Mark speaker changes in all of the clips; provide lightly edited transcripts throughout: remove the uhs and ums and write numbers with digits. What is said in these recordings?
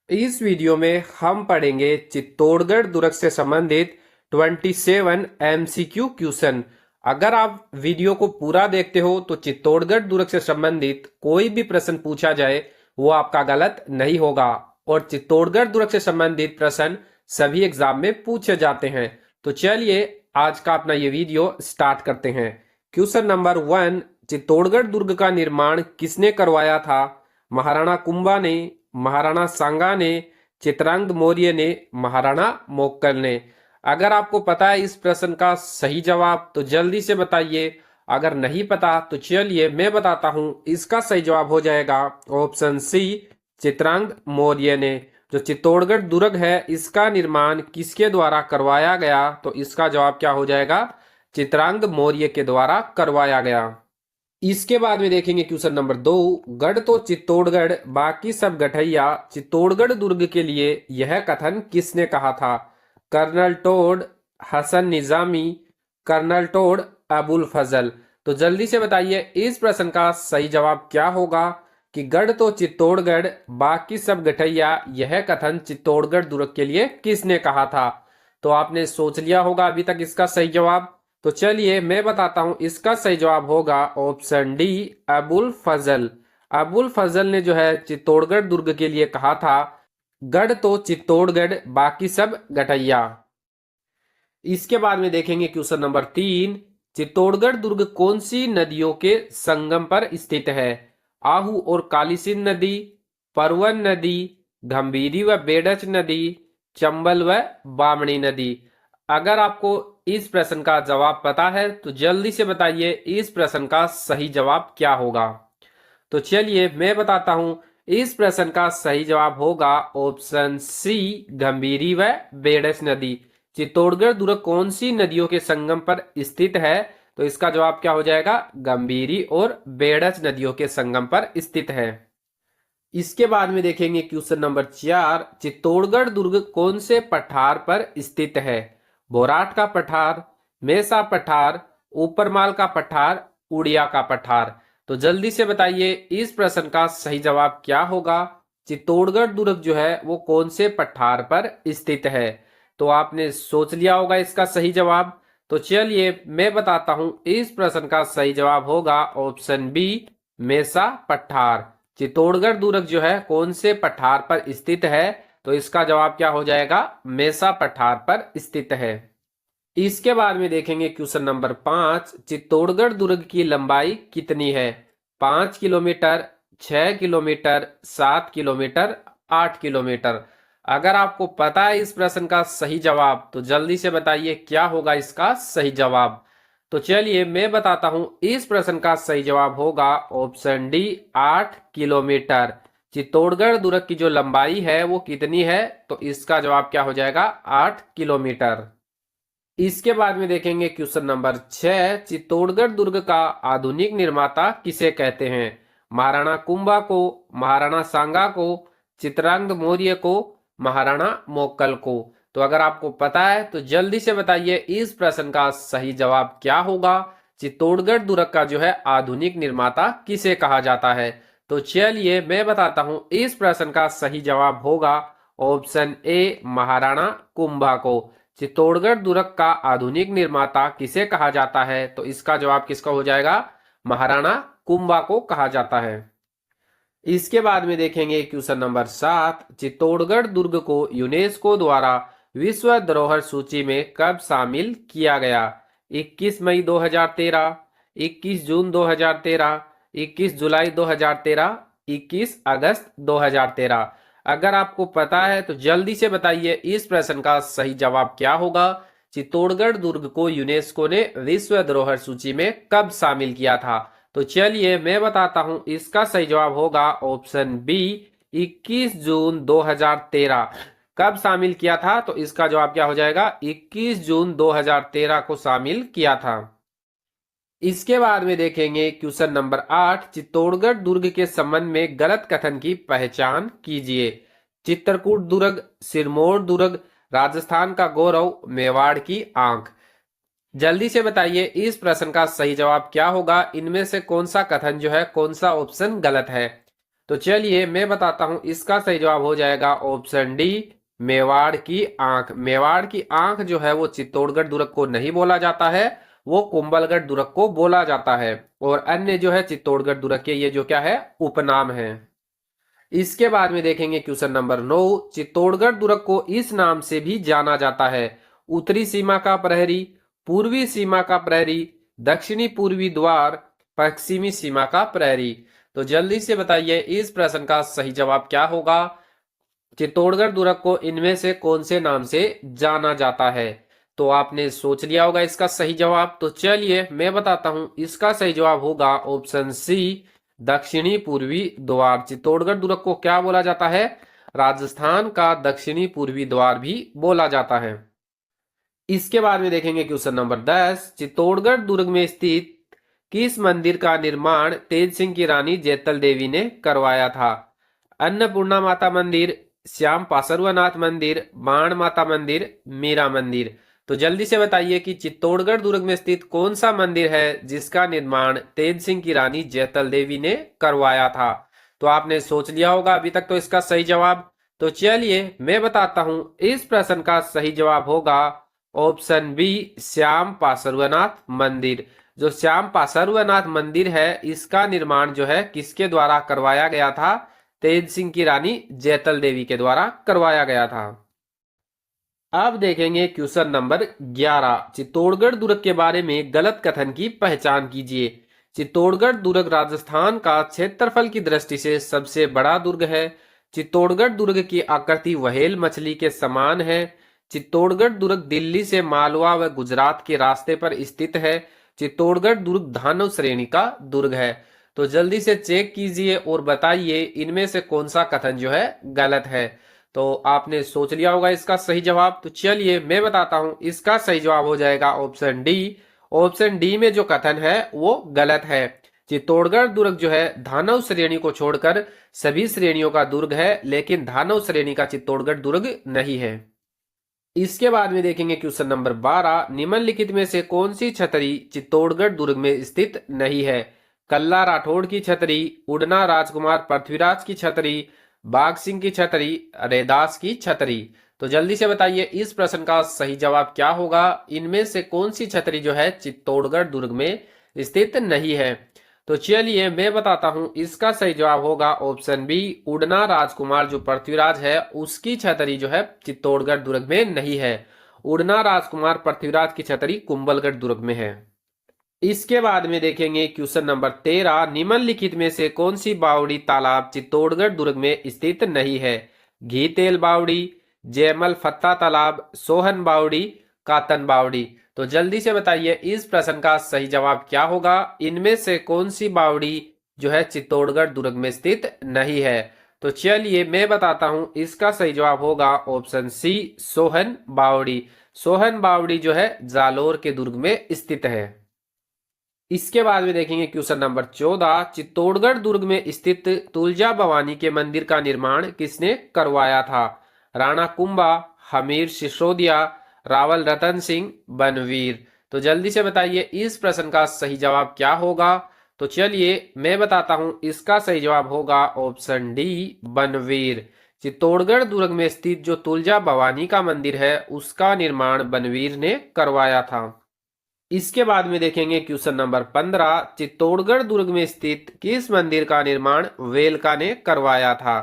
Speaker 1: इस वीडियो में हम पढ़ेंगे चित्तौड़गढ़ दुर्ग से संबंधित 27 एमसीक्यू क्वेश्चन। अगर आप वीडियो को पूरा देखते हो तो चित्तौड़गढ़ दुर्ग से संबंधित कोई भी प्रश्न पूछा जाए वो आपका गलत नहीं होगा और चित्तौड़गढ़ दुर्ग से संबंधित प्रश्न सभी एग्जाम में पूछे जाते हैं। तो चलिए आज का अपना ये वीडियो स्टार्ट करते हैं। क्वेश्चन नंबर 1, चित्तौड़गढ़ दुर्ग का निर्माण किसने करवाया था? महाराणा कुंभा ने, महाराणा सांगा ने, चित्रांगद मौर्य ने, महाराणा मोक्कल ने। अगर आपको पता है इस प्रश्न का सही जवाब तो जल्दी से बताइए। अगर नहीं पता तो चलिए मैं बताता हूं। इसका सही जवाब हो जाएगा ऑप्शन सी, चित्रांगद मौर्य ने। जो चित्तौड़गढ़ दुर्ग है इसका निर्माण किसके द्वारा करवाया गया? तो इसका जवाब क्या हो जाएगा? चित्रांगद मौर्य के द्वारा करवाया गया। इसके बाद में देखेंगे क्वेश्चन नंबर 2, गढ़ तो चित्तौड़गढ़ बाकी सब गठैया, चित्तौड़गढ़ दुर्ग के लिए यह कथन किसने कहा था? Colonel Tod, Hasan Nizami, Colonel Tod, Abul Fazl. तो जल्दी से बताइए इस प्रश्न का सही जवाब क्या होगा कि गढ़ तो चित्तौड़गढ़ बाकी सब गठैया, यह कथन चित्तौड़गढ़ दुर्ग के लिए किसने कहा था? तो आपने सोच लिया होगा अभी तक इसका सही जवाब। तो चलिए मैं बताता हूं, इसका सही जवाब होगा ऑप्शन डी, अबुल फजल। अबुल फजल ने जो है चित्तौड़गढ़ दुर्ग के लिए कहा था, गढ़ तो चित्तौड़गढ़ बाकी सब गठैया। इसके बाद में देखेंगे क्वेश्चन नंबर 3, चित्तौड़गढ़ दुर्ग कौन सी नदियों के संगम पर स्थित है? आहू और काली सिंध नदी, परवन नदी, गंभीरी व बेडच नदी, चंबल व बामणी नदी। अगर आपको इस प्रश्न का जवाब पता है तो जल्दी से बताइए इस प्रश्न का सही जवाब क्या होगा। तो चलिए मैं बताता हूं, इस प्रश्न का सही जवाब होगा ऑप्शन सी, गंभीरी व बेडस नदी। चित्तौड़गढ़ दुर्ग कौन सी नदियों के संगम पर स्थित है? तो इसका जवाब क्या हो जाएगा? गंभीरी और बेडस नदियों के संगम पर स्थित है। इसके बाद में देखेंगे क्वेश्चन नंबर 4, चित्तौड़गढ़ दुर्ग कौन से पठार पर स्थित है? बोराट का पठार, मेसा पठार, ऊपरमाल का पठार, उड़िया का पठार। तो जल्दी से बताइए इस प्रश्न का सही जवाब क्या होगा? चित्तौड़गढ़ दुर्ग जो है वो कौन से पठार पर स्थित है? तो आपने सोच लिया होगा इसका सही जवाब। तो चलिए मैं बताता हूं, इस प्रश्न का सही जवाब होगा ऑप्शन बी, मेसा पठार। चित्तौड़गढ़ दुर्ग जो है कौन से पठार पर स्थित है? तो इसका जवाब क्या हो जाएगा? मेसा पठार पर स्थित है। इसके बाद में देखेंगे क्वेश्चन नंबर 5, चित्तौड़गढ़ दुर्ग की लंबाई कितनी है? 5 किलोमीटर, 6 किलोमीटर, 7 किलोमीटर, 8 किलोमीटर। अगर आपको पता है इस प्रश्न का सही जवाब तो जल्दी से बताइए क्या होगा इसका सही जवाब। तो चलिए मैं बताता हूं, इस प्रश्न का सही जवाब होगा ऑप्शन डी, 8 किलोमीटर। चित्तौड़गढ़ दुर्ग की जो लंबाई है वो कितनी है? तो इसका जवाब क्या हो जाएगा? 8 किलोमीटर। इसके बाद में देखेंगे क्वेश्चन नंबर 6, चित्तौड़गढ़ दुर्ग का आधुनिक निर्माता किसे कहते हैं? महाराणा कुंभा को, महाराणा सांगा को, चित्रांगद मौर्य को, महाराणा मोक्कल को। तो अगर आपको पता है तो जल्दी से बताइए इस प्रश्न का सही जवाब क्या होगा? चित्तौड़गढ़ दुर्ग का जो है आधुनिक निर्माता किसे कहा जाता है? तो चलिए मैं बताता हूं, इस प्रश्न का सही जवाब होगा ऑप्शन ए, महाराणा कुंभा को। चित्तौड़गढ़ दुर्ग का आधुनिक निर्माता किसे कहा जाता है? तो इसका जवाब किसका हो जाएगा? महाराणा कुंभा को कहा जाता है। इसके बाद में देखेंगे क्वेश्चन नंबर 7, चित्तौड़गढ़ दुर्ग को यूनेस्को द्वारा विश्व धरोहर सूची में कब शामिल किया गया? 21 मई 2013, 21 जून 2013, 21 जुलाई 2013, 21 अगस्त 2013। अगर आपको पता है तो जल्दी से बताइए इस प्रश्न का सही जवाब क्या होगा? चित्तौड़गढ़ दुर्ग को यूनेस्को ने विश्व धरोहर सूची में कब शामिल किया था? तो चलिए मैं बताता हूं, इसका सही जवाब होगा ऑप्शन बी, 21 जून 2013। कब शामिल किया था? तो इसका जवाब क्या हो जाएगा? 21 जून 2013 को शामिल किया था। इसके बाद में देखेंगे क्वेश्चन नंबर 8, चित्तौड़गढ़ दुर्ग के संबंध में गलत कथन की पहचान कीजिए। चित्रकूट दुर्ग, सिरमौर दुर्ग, राजस्थान का गौरव, मेवाड़ की आंख। जल्दी से बताइए इस प्रश्न का सही जवाब क्या होगा? इनमें से कौन सा कथन जो है, कौन सा ऑप्शन गलत है? तो चलिए मैं बताता हूं, इसका सही जवाब हो जाएगा ऑप्शन डी, मेवाड़ की आंख। मेवाड़ की आंख जो है वो चित्तौड़गढ़ दुर्ग को नहीं बोला जाता है, वो कुंभलगढ़ दुर्ग को बोला जाता है। और अन्य जो है चित्तौड़गढ़ दुर्ग के ये जो क्या है, उपनाम है। इसके बाद में देखेंगे क्वेश्चन नंबर 9, चित्तौड़गढ़ दुर्ग को इस नाम से भी जाना जाता है, उत्तरी सीमा का प्रहरी, पूर्वी सीमा का प्रहरी, दक्षिणी पूर्वी द्वार, पश्चिमी सीमा का प्रहरी। तो जल्दी से बताइए इस प्रश्न का सही जवाब क्या होगा। चित्तौड़गढ़ दुर्ग को इनमें से कौन से नाम से जाना जाता है। तो आपने सोच लिया होगा इसका सही जवाब। तो चलिए मैं बताता हूं, इसका सही जवाब होगा ऑप्शन सी, दक्षिणी पूर्वी द्वार। चित्तौड़गढ़ दुर्ग को क्या बोला जाता है, राजस्थान का दक्षिणी पूर्वी द्वार भी बोला जाता है। इसके बाद में देखेंगे क्वेश्चन नंबर 10, चित्तौड़गढ़ दुर्ग में स्थित किस मंदिर का निर्माण तेज सिंह की रानी जैतल देवी ने करवाया था। अन्नपूर्णा माता मंदिर, श्याम पासरुनाथ मंदिर, बाण माता मंदिर, मीरा मंदिर। तो जल्दी से बताइए कि चित्तौड़गढ़ दुर्ग में स्थित कौन सा मंदिर है जिसका निर्माण तेज सिंह की रानी जैतल देवी ने करवाया था। तो आपने सोच लिया होगा अभी तक तो इसका सही जवाब। तो चलिए मैं बताता हूं, इस प्रश्न का सही जवाब होगा ऑप्शन बी, श्याम पासरुनाथ मंदिर। जो श्याम पासरुनाथ मंदिर है, इसका निर्माण जो है किसके द्वारा करवाया गया था, तेज सिंह की रानी जैतल देवी के द्वारा करवाया गया था। अब देखेंगे क्वेश्चन नंबर 11, चित्तौड़गढ़ दुर्ग के बारे में गलत कथन की पहचान कीजिए। चित्तौड़गढ़ दुर्ग राजस्थान का क्षेत्रफल की दृष्टि से सबसे बड़ा दुर्ग है। चित्तौड़गढ़ दुर्ग की आकृति व्हेल मछली के समान है। चित्तौड़गढ़ दुर्ग दिल्ली से मालवा व गुजरात के रास्ते पर स्थित है। चित्तौड़गढ़ दुर्ग दानव श्रेणी का दुर्ग है। तो जल्दी से चेक कीजिए और बताइए इनमें से कौन सा कथन जो है गलत है। तो आपने सोच लिया होगा इसका सही जवाब। तो चलिए मैं बताता हूं, इसका सही जवाब हो जाएगा ऑप्शन डी। ऑप्शन डी में जो कथन है वो गलत है। चित्तौड़गढ़ दुर्ग जो है दानव श्रेणी को छोड़कर सभी श्रेणियों का दुर्ग है, लेकिन दानव श्रेणी का चित्तौड़गढ़ दुर्ग नहीं है। इसके बाद में देखेंगे क्वेश्चन नंबर 12, निम्नलिखित में से कौन सी छतरी चित्तौड़गढ़ दुर्ग में स्थित नहीं है। कल्ला राठौड़ की छतरी, उड़ना राजकुमार पृथ्वीराज की छतरी, बाघ सिंह की छतरी, रैदास की छतरी। तो जल्दी से बताइए इस प्रश्न का सही जवाब क्या होगा। इनमें से कौन सी छतरी जो है चित्तौड़गढ़ दुर्ग में स्थित नहीं है। तो चलिए मैं बताता हूं, इसका सही जवाब होगा ऑप्शन बी, उड़ना राजकुमार जो पृथ्वीराज है उसकी छतरी जो है चित्तौड़गढ़ दुर्ग में नहीं है। उड़ना राजकुमार पृथ्वीराज की छतरी कुंभलगढ़ दुर्ग में है। इसके बाद में देखेंगे क्वेश्चन नंबर 13, निम्नलिखित में से कौन सी बावड़ी तालाब चित्तौड़गढ़ दुर्ग में स्थित नहीं है। घी तेल बावड़ी, जयमल फत्ता तालाब, सोहन बावड़ी, कातन बावड़ी। तो जल्दी से बताइए इस प्रश्न का सही जवाब क्या होगा। इनमें से कौन सी बावड़ी जो है चित्तौड़गढ़ दुर्ग में स्थित नहीं है। तो चलिए मैं बताता हूं, इसका सही जवाब होगा ऑप्शन सी, सोहन बावड़ी। सोहन बावड़ी जो है जालोर के दुर्ग में स्थित है। इसके बाद में देखेंगे क्वेश्चन नंबर 14, चित्तौड़गढ़ दुर्ग में स्थित तुलजा भवानी के मंदिर का निर्माण किसने करवाया था। राणा कुंभा, हमीर सिसोदिया, रावल रतन सिंह, बनवीर। तो जल्दी से बताइए इस प्रश्न का सही जवाब क्या होगा। तो चलिए मैं बताता हूं, इसका सही जवाब होगा ऑप्शन डी, बनवीर। चित्तौड़गढ़ दुर्ग में स्थित जो तुलजा भवानी का मंदिर है उसका निर्माण बनवीर ने करवाया था। इसके बाद में देखेंगे क्वेश्चन नंबर 15, चित्तौड़गढ़ दुर्ग में स्थित किस मंदिर का निर्माण वेलका ने करवाया था।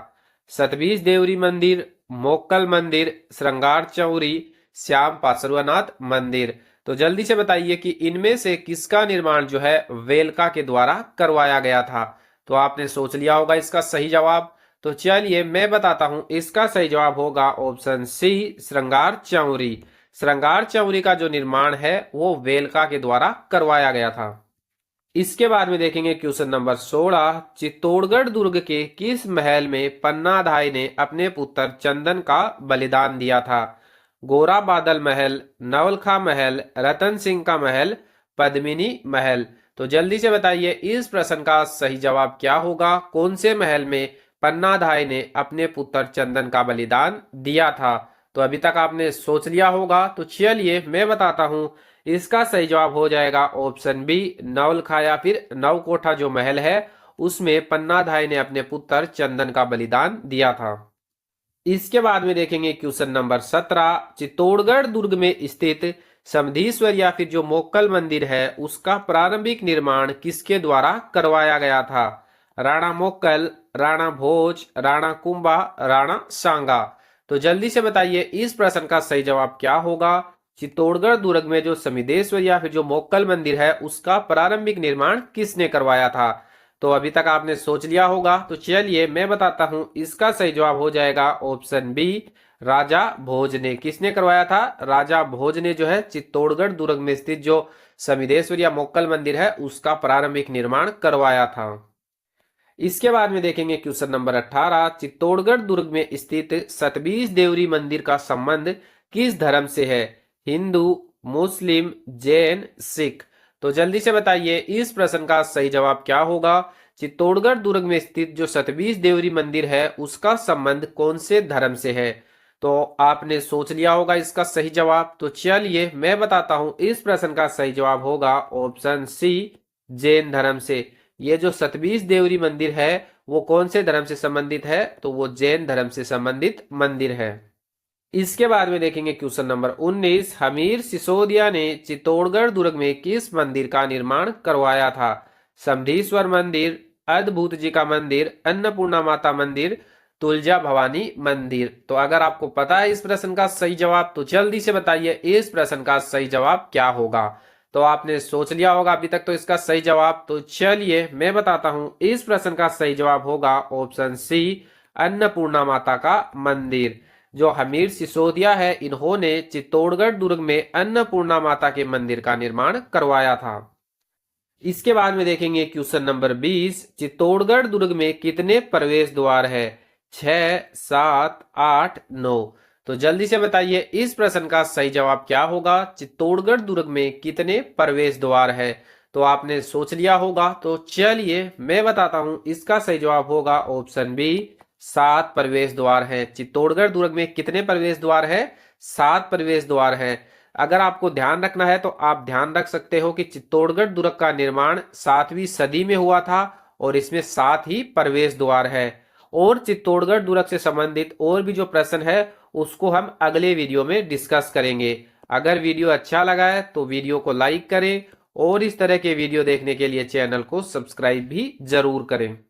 Speaker 1: सतबीज देवरी मंदिर, मोक्कल मंदिर, श्रृंगार चौरी, श्याम पासरुनाथ मंदिर। तो जल्दी से बताइए कि इनमें से किसका निर्माण जो है वेलका के द्वारा करवाया गया था। तो आपने सोच लिया होगा इसका सही जवाब। तो चलिए मैं बताता हूं, इसका सही जवाब होगा ऑप्शन सी, श्रृंगार चौरी। श्रृंगार चौरी का जो निर्माण है वो वेलका के द्वारा करवाया गया था। इसके बाद में देखेंगे क्वेश्चन नंबर 16, चित्तौड़गढ़ दुर्ग के किस महल में पन्नाधाय ने अपने पुत्र चंदन का बलिदान दिया था। गोरा बादल महल, नवलखा महल, रतन सिंह का महल, पद्मिनी महल। तो जल्दी से बताइए इस प्रश्न का सही जवाब क्या होगा। कौन से महल में पन्नाधाय ने अपने पुत्र चंदन का बलिदान दिया था। तो अभी तक आपने सोच लिया होगा। तो चलिए मैं बताता हूं, इसका सही जवाब हो जाएगा ऑप्शन बी, नवलखा या फिर नवकोठा जो महल है उसमें पन्नाधाय ने अपने पुत्र चंदन का बलिदान दिया था। इसके बाद में देखेंगे क्वेश्चन नंबर 17, चित्तौड़गढ़ दुर्ग में स्थित समधीश्वर या फिर जो मोक्कल मंदिर है उसका प्रारंभिक निर्माण किसके द्वारा करवाया गया था? राणा मोक्कल, राणा भोज, राणा कुंभा, राणा सांगा। तो जल्दी से बताइए इस प्रश्न का सही जवाब क्या होगा? चित्तौड़गढ़ दुर्ग में जो समिदेश्वर या फिर जो मोक्कल मंदिर है उसका प्रारंभिक निर्माण किसने करवाया था? तो अभी तक आपने सोच लिया होगा, तो चलिए मैं बताता हूं, इसका सही जवाब हो जाएगा ऑप्शन बी, राजा भोज ने। किसने करवाया था? राजा भोज ने जो है चित्तौड़गढ़ दुर्ग में स्थित जो समिदेश्वर या मोक्कल मंदिर है उसका प्रारंभिक निर्माण करवाया था। इसके बाद में देखेंगे क्वेश्चन नंबर 18, चित्तौड़गढ़ दुर्ग में स्थित सतबीज देवरी मंदिर का संबंध किस धर्म से है? हिंदू, मुस्लिम, जैन, सिख। तो जल्दी से बताइए इस प्रश्न का सही जवाब क्या होगा? चित्तौड़गढ़ दुर्ग में स्थित जो सतबीज देवरी मंदिर है उसका संबंध कौन से धर्म से है? तो आपने सोच लिया होगा इसका सही जवाब, तो चलिए मैं बताता हूं, इस प्रश्न का सही जवाब होगा ऑप्शन सी, जैन धर्म से। ये जो सतबीज देवरी मंदिर है वो कौन से धर्म से संबंधित है? तो वो जैन धर्म से संबंधित मंदिर है। इसके बाद में देखेंगे क्वेश्चन नंबर 19, हमीर सिसोदिया ने चित्तौड़गढ़ दुर्ग में किस मंदिर का निर्माण करवाया था? समधीश्वर मंदिर, अद्भुत जी का मंदिर, अन्नपूर्णा माता मंदिर, तुलजा भवानी मंदिर। तो अगर आपको पता है इस प्रश्न का सही जवाब तो जल्दी से बताइए इस प्रश्न का सही जवाब क्या होगा? तो आपने सोच लिया होगा अभी तक तो इसका सही जवाब, तो चलिए मैं बताता हूं, इस प्रश्न का सही जवाब होगा ऑप्शन सी, अन्नपूर्णा माता का मंदिर। जो हमीर सिसोदिया है इन्होंने चित्तौड़गढ़ दुर्ग में अन्नपूर्णा माता के मंदिर का निर्माण करवाया था। इसके बाद में देखेंगे क्वेश्चन नंबर 20, चित्तौड़गढ़ दुर्ग में कितने प्रवेश द्वार है? 6, 7, 8, 9। तो जल्दी से बताइए इस प्रश्न का सही जवाब क्या होगा? चित्तौड़गढ़ दुर्ग में कितने प्रवेश द्वार है? तो आपने सोच लिया होगा, तो चलिए मैं बताता हूं, इसका सही जवाब होगा ऑप्शन बी, 7 प्रवेश द्वार है। चित्तौड़गढ़ दुर्ग में कितने प्रवेश द्वार है? 7 प्रवेश द्वार है। अगर आपको ध्यान रखना है तो आप ध्यान रख सकते हो कि चित्तौड़गढ़ दुर्ग का निर्माण 7वीं सदी में हुआ था और इसमें 7 ही प्रवेश द्वार है। और चित्तौड़गढ़ दुर्ग से संबंधित और भी जो प्रश्न है उसको हम अगले वीडियो में डिस्कस करेंगे। अगर वीडियो अच्छा लगा है तो वीडियो को लाइक करें और इस तरह के वीडियो देखने के लिए चैनल को सब्सक्राइब भी जरूर करें।